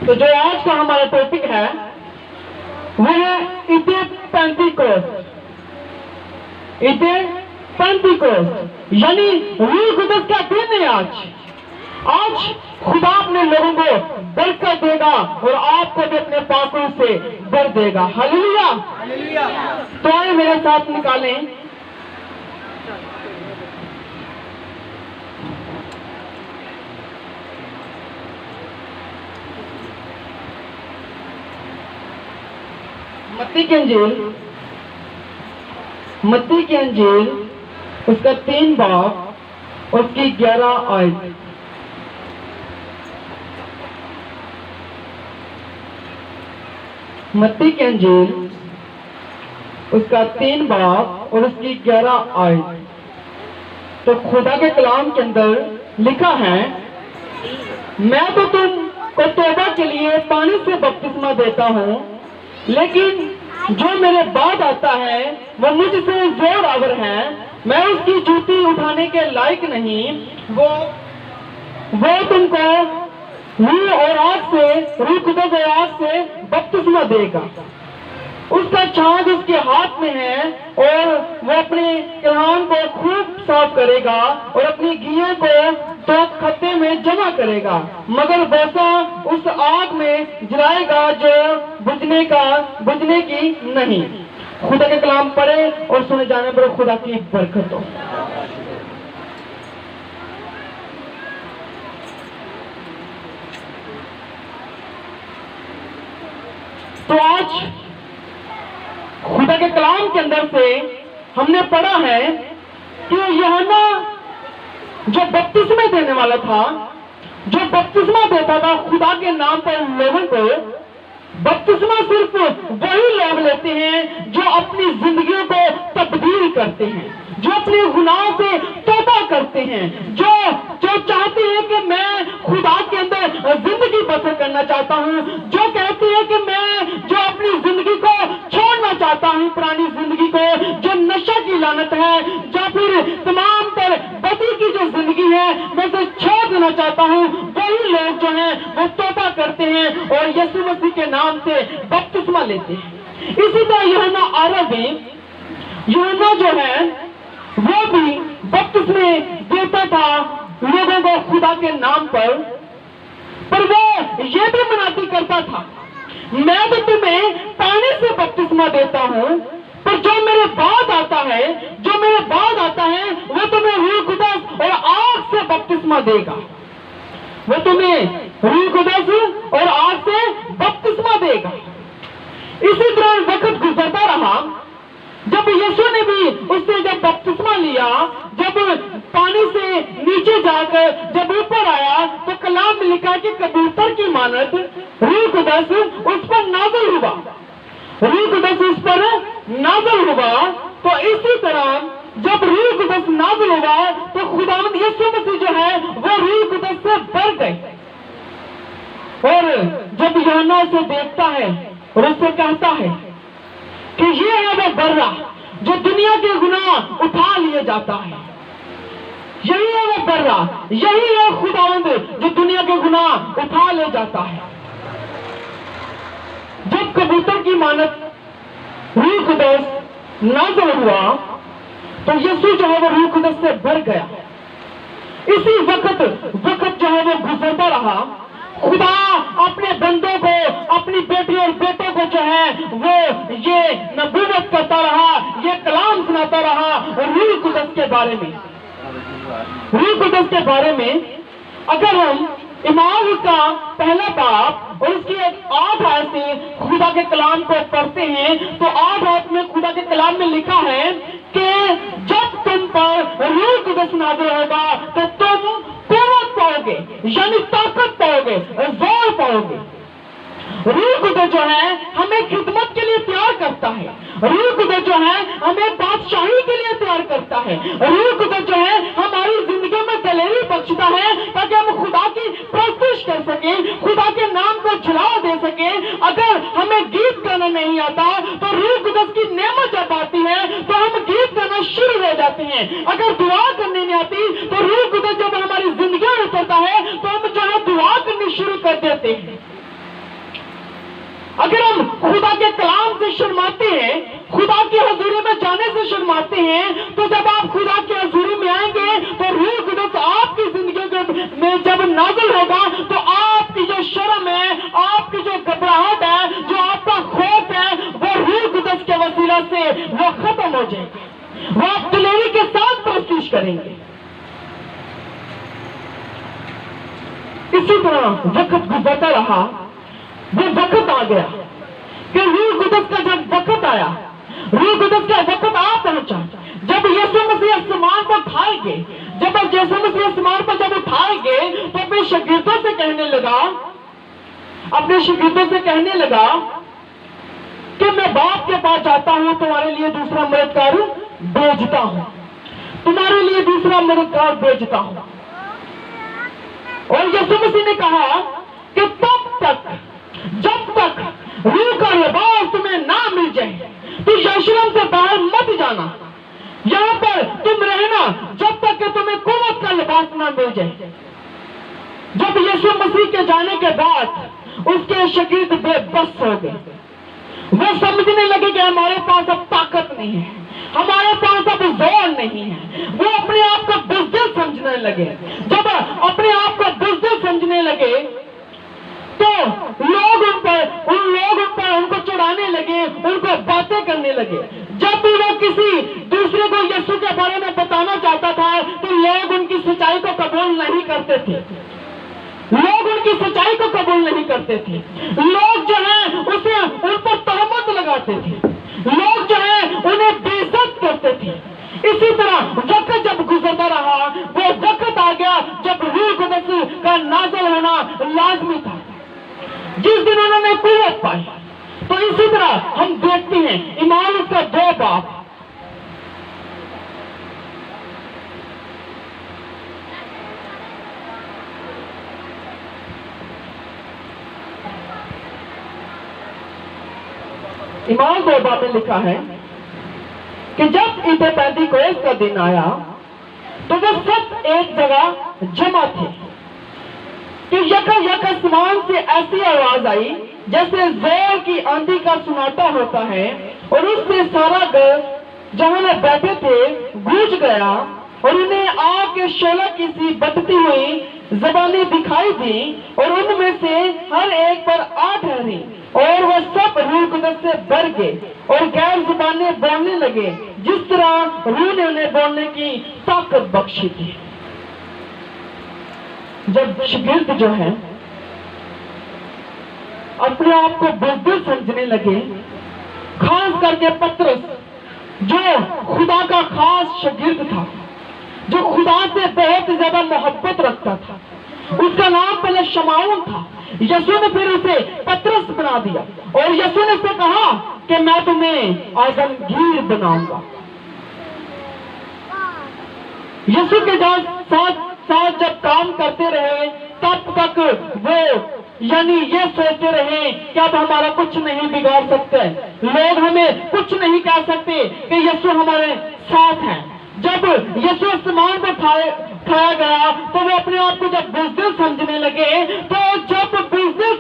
तो जो आज का हमारा टॉपिक है वह है इते पेंटिकोस्ट। इते पेंटिकोस्ट यानी रूह कुदस का दिन है आज खुदा अपने लोगों को बरकत देगा और आपको भी अपने पापों से भर देगा। हालेलुया। तो आए मेरे साथ निकालें मत्ती की अंजील उसका 3 बाब उसकी 11 आयत। मत्ती की अंजील उसका 3 बाब और उसकी 11 आयत। तो खुदा के कलाम के अंदर लिखा है, मैं तो तुमको तौबा के लिए पानी से बपतिस्मा देता हूं, लेकिन जो मेरे बाद आता है वह मुझसे जोर आवर है, मैं उसकी जूती उठाने के लायक नहीं। वो तुमको रूह और आग से, रूह कुदस और आग से बपतिस्मा देगा। उसका छाछ उसके हाथ में है और वो अपने कलाम को खूब साफ करेगा और अपनी घियों को तो खत्ते में जमा करेगा, मगर वैसा उस आग में जलाएगा जो बुझने की नहीं। खुदा के कलाम पढ़े और सुने जाने पर खुदा की बरकत हो। तो आज खुदा के कलाम के अंदर से हमने पढ़ा है कि यूहन्ना जो बपतिस्मा देने वाला था, जो बपतिस्मा देता था खुदा के नाम पर लोगों को, बपतिस्मा सिर्फ वही लोग लेते हैं जो अपनी जिंदगियों को तब्दील करते हैं, जो अपने गुनाह से तौबा करते हैं, जो चाहते हैं कि मैं खुदा के अंदर जिंदगी बसर करना चाहता हूं, जो कहते हैं कि मैं जो अपनी जिंदगी को छोड़ना चाहता हूं, पुरानी जिंदगी को, जो नशा की लानत है, जो फिर तमाम तर बदी की जो जिंदगी है मैं उसे छोड़ देना चाहता हूं, वही लोग जो हैं वो तौबा करते हैं और यीशु मसीह के नाम से बपतिस्मा लेते हैं। इसी तरह यूहन्ना अरबी, यूहन्ना जो है वो भी बपतिस्मे देता था लोगों को खुदा के नाम पर वो ये भी मनाती करता था, मैं तो तुम्हें पानी से बपतिस्मा देता हूं, पर जो मेरे बाद आता है वो तुम्हें रूह कुदस और आग से बपतिस्मा देगा। वो तुम्हें रूह कुदस और आग से बपतिस्मा देगा। इसी तरह वक्त गुजरता रहा, जब यीशु ने भी उससे जब बपतिस्मा लिया, जब पानी से नीचे जाकर जब ऊपर आया, तो कलाम में लिखा कि कबूतर की मानत रूह कुदस उस पर नाज़िल हुआ, रूह कुदस उस पर नाज़िल हुआ। तो इसी तरह जब रूह कुदस नाज़िल हुआ तो खुदावंद यीशु मसीह जो है वो रूह कुदस से भर गए। और जब यूहन्ना उसे देखता है और उससे कहता है कि ये है वो बर्रा जो दुनिया के गुनाह उठा लिए जाता है, यही है वो बर्रा, यही है खुदावंद जो दुनिया के गुनाह उठा ले जाता है। जब कबूतर की मानत रूह कुदस नाज़िल हुआ तो यीशु जो है वो रूह कुदस से भर गया। इसी वक्त जो है वो गुजरता रहा, खुदा अपने बंदों को, अपनी बेटी और बेटों को जो है वो ये नबूवत करता रहा, ये कलाम सुनाता रहा रूह कुदस के बारे में। रूह कुदस के बारे में अगर हम इमाम का पहला बाब और उसकी 8 आयत से खुदा के कलाम को पढ़ते हैं तो 8 आयत में खुदा के कलाम में लिखा है कि जब तुम पर रूह कुदस नाज़िल होगा तो तुम कुव्वत पाओगे, यानी ताकत पाओगे, जोर पाओगे। रूह कुदस जो है हमें खिदमत के लिए तैयार करता है, रूह कुदस जो है हमें बादशाही के लिए तैयार करता है, रूह कुदस जो है हमारी जिंदगी में दलेरी बख्शता है ताकि हम खुदा की प्रस्तुत कर सके, खुदा के नाम को जला दे सके। अगर हमें गीत गाना नहीं आता तो रूह कुदस की नेमत जब आती है तो हम गीत गाना शुरू हो जाते हैं। अगर दुआ करने नहीं आती तो रूह कुदस जब हमारी जिंदगी में उतरता है तो हम जो है दुआ करनी शुरू कर देते हैं। अगर हम खुदा के कलाम से शर्माते हैं, खुदा की हजूरी में जाने से शर्माते हैं, तो जब आप खुदा की हजूरी में आएंगे तो रूह कुदस आपकी जिंदगी में जब नाज़िल होगा तो आपकी जो शर्म है, आपकी जो घबराहट है, जो आपका खौफ है, वो रूह कुदस के वसीला से वो खत्म हो जाएगा। वो आप दिलेरी के साथ प्रस्तुत करेंगे। इसी तरह वक्त गुजरता रहा, वो वक्त आ गया कि रूह कुदस का जब वक्त आया, रूह कुदस का वक्त आ पहुंचा, जब यीशु मसीह आसमान पर उठाए गए, जब यीशु मसीह आसमान पर जब उठाए गए तो अपने शागिर्दों से कहने लगा कि मैं बाप के पास जाता हूं, तुम्हारे लिए दूसरा मददगार भेजता हूं, तुम्हारे लिए दूसरा मददगार भेजता हूं। और यीशु मसीह ने कहा कि तब तक जब तक रूह का लिबास तुम्हें ना मिल जाए तो यरूशलेम से बाहर मत जाना, यहां पर तुम रहना जब तक कि तुम्हें कुव्वत का लिबास ना मिल जाए। जब यीशु मसीह के जाने के बाद उसके शागिर्द बेबस हो गए, वो समझने लगे कि हमारे पास अब ताकत नहीं है, हमारे पास अब जोर नहीं है। वो अपने आप को बुज़दिल समझने लगे। जब अपने आप को बुज़दिल समझने लगे तो लोग उनको चढ़ाने लगे, उनको बातें करने लगे। जब भी वो किसी दूसरे को यीशु के बारे में बताना चाहता था तो लोग उनकी सच्चाई को कबूल नहीं करते थे, लोग उनकी सच्चाई को कबूल नहीं करते थे। लोग जो है उसे उन पर तहमत लगाते थे, लोग जो है उन्हें बेइज्जत करते थे। इसी तरह वक्त जब गुजरता रहा, वो वक्त आ गया जब रूह कुदस का नाज़िल होना लाजमी था, जिस दिन उन्होंने कुव्वत पाई। तो इसी तरह हम देखते हैं इमाम का 2 बाप, इमाम 2 बाप में लिखा है कि जब ईद पेंतीकोस्त का दिन आया तो वो सब एक जगह जमा थे कि यक आसमान से ऐसी आवाज आई जैसे जोर की आंधी का सुनाटा होता है, और उससे सारा घर जहां वे बैठे थे गूंज गया, और उन्हें आग के शोला की सी बटती हुई ज़बानें दिखाई दी, और उनमें से हर एक पर आ ठहरी, और वह सब रूह कुदस से भर गए और गैर ज़बानें बोलने लगे जिस तरह रूह ने उन्हें बोलने की ताकत बख्शी थी। जब शागिर्द जो है अपने आप को बुज़दिल समझने लगे, खास करके पतरस जो खुदा का खास शागिर्द था, जो खुदा से बहुत ज्यादा मोहब्बत रखता था, उसका नाम पहले शमाउन था। यीशु ने फिर उसे पतरस बना दिया और यीशु ने उससे कहा कि मैं तुम्हें आजमगीर बनाऊंगा। यीशु के साथ जब काम करते रहे तब तक वो यानी ये सोचते रहे कि अब हमारा कुछ नहीं बिगाड़ सकते, लोग हमें कुछ नहीं कह सकते कि यीशु हमारे साथ हैं। जब यीशु आसमान पर खाया गया तो वो अपने आप को जब बुज़दिल समझने लगे, जब बुज़दिल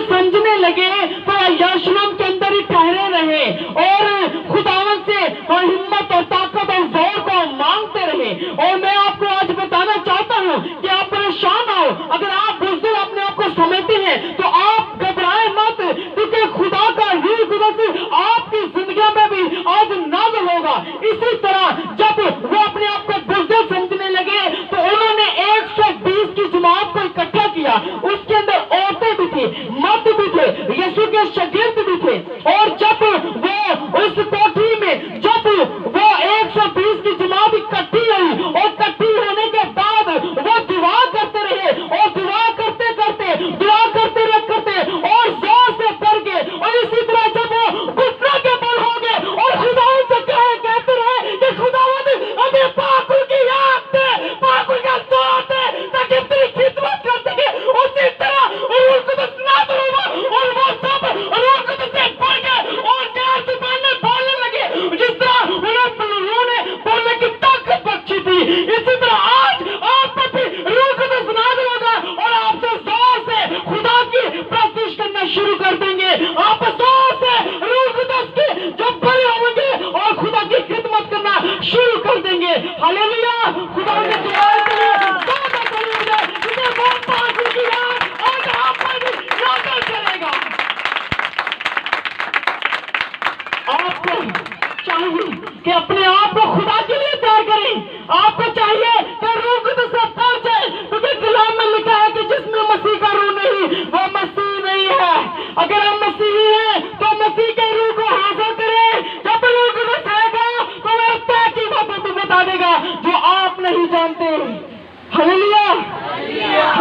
समझने लगे तो यरूशलेम के अंदर ही ठहरे रहे और खुदावन से हिम्मत और ताकत और जोर को मांगते रहे। और मैं आपको आज बताना चाहता हूँ कि आप परेशान हो, अगर आप बुज़दिल अपने आप को समझते हैं तो आप घबराएं मत, क्योंकि खुदा का रूह कुदस आपकी जिंदगी में भी आज नाज़िल होगा। इसी तरह जब वो अपने आप को बुज़दिल समझने लगे तो उन्होंने 120 की जमात को इकट्ठा किया। उसके अंदर औरतें भी थी, मर्द भी थे, यीशु के शागिर्द भी थे। और जब वो उस कोठरी में जब वो 120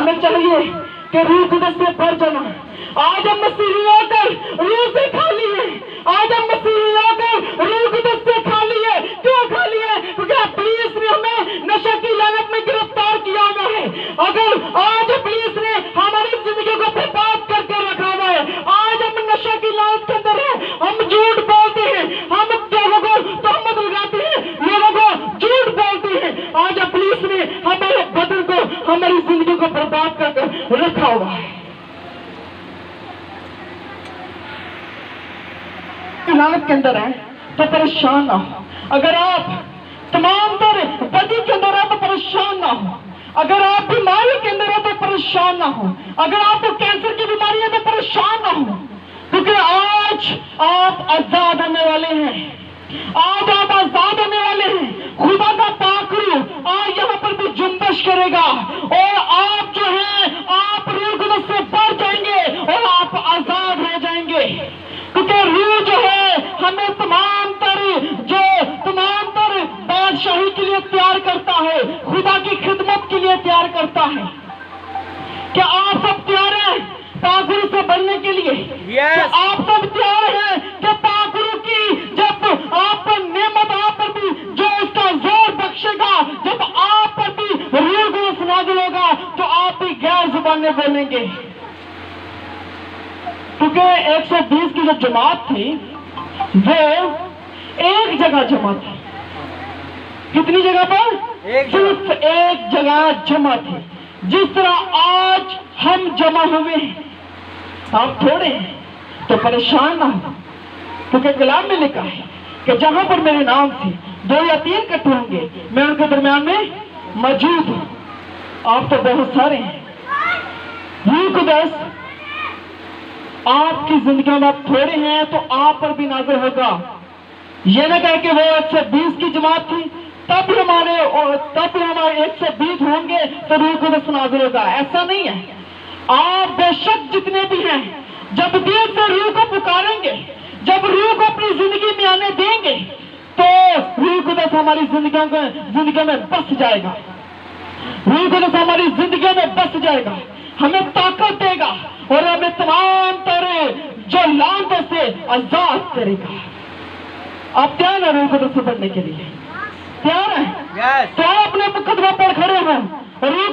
हमें चाहिए कि रूह कुदस से भर जाना। आज हम मसीही होकर रूह से खाली है। आज हम मसीही होकर रूह कुदस से खाली है। क्यों खाली है? क्योंकि इब्लीस ने हमें नशे की लानत में गिरफ्तार किया हुआ है। अगर आज इब्लीस ने हमारी जिंदगी को बर्बाद करके रखा हुआ है, आज हम नशे की लानत के अंदर है, हम झूठ बोलते हैं, हम लोगों को तहमत लगाते हैं, लोगों को झूठ बोलते हैं। आज इब्लीस ने हमारे बदन को, हमारी जिंदगी को बर्बाद करके रखा हुआ है। लानत के अंदर है तो परेशान ना हो। अगर आप तमाम तरह बदी के अंदर है तो परेशान ना हो। अगर आप बीमारी के अंदर है तो परेशान ना हो। अगर आपको कैंसर की बीमारी है तो परेशान ना हो, क्योंकि आज आप आजाद होने वाले हैं। आज आप आजाद होने वाले हैं। खुदा का पाक रूह आज यहाँ पर भी जुम्बश करेगा और आप जो है आप रूह कुदस से बढ़ जाएंगे और आप आजाद हो जाएंगे। क्योंकि रूह जो है हमें तमाम तर बादशाही के लिए तैयार करता है, खुदा की खिदमत के लिए तैयार करता है। क्या आप सब तैयार हैं पाक रूह से बढ़ने के लिए? Yes. क्या आप सब तैयार हैं कि पाक रूह की जब आप पर नेमत, आप पर भी जो उसका जोर बख्शेगा, जब आप पर भी रूह कुदस नाज़िल होगा तो आप भी गैर जुबान बोलेंगे। क्योंकि 120 की जो जमात थी वो एक जगह जमा थी। कितनी जगह पर? सिर्फ एक जगह जमा थी। जिस तरह आज हम जमा हुए हैं, आप थोड़े हैं तो परेशान ना हो, क्योंकि कलाम में लिखा है कि जहां पर मेरे नाम से 2 या 3 इकट्ठे होंगे मैं उनके दरमियान में मौजूद हूं। आप तो बहुत सारे हैं। रूह कुदस आपकी जिंदगी में आप थोड़े हैं तो आप पर भी नाज़िल होगा। यह ना कहे कि वो 120 की जमात थी तब हमारे 120 होंगे तो रूह कुदस नाज़िल होगा। ऐसा नहीं है। आप बेशक जितने भी हैं, जब दिल से रूह को पुकारेंगे, जब रूह को अपनी जिंदगी में आने देंगे तो रूह कुदस हमारी जिंदगी में बस जाएगा। रूह कुदस हमारी जिंदगी में बस जाएगा, हमें ताकत देगा और हमें तमाम तरह जो लानतों से आजाद करेगा। आप तैयार हैं रूह कुदस से बढ़ने के लिए? तैयार हैं? Yes. तो अपने मुकदमा पर खड़े हैं और रूह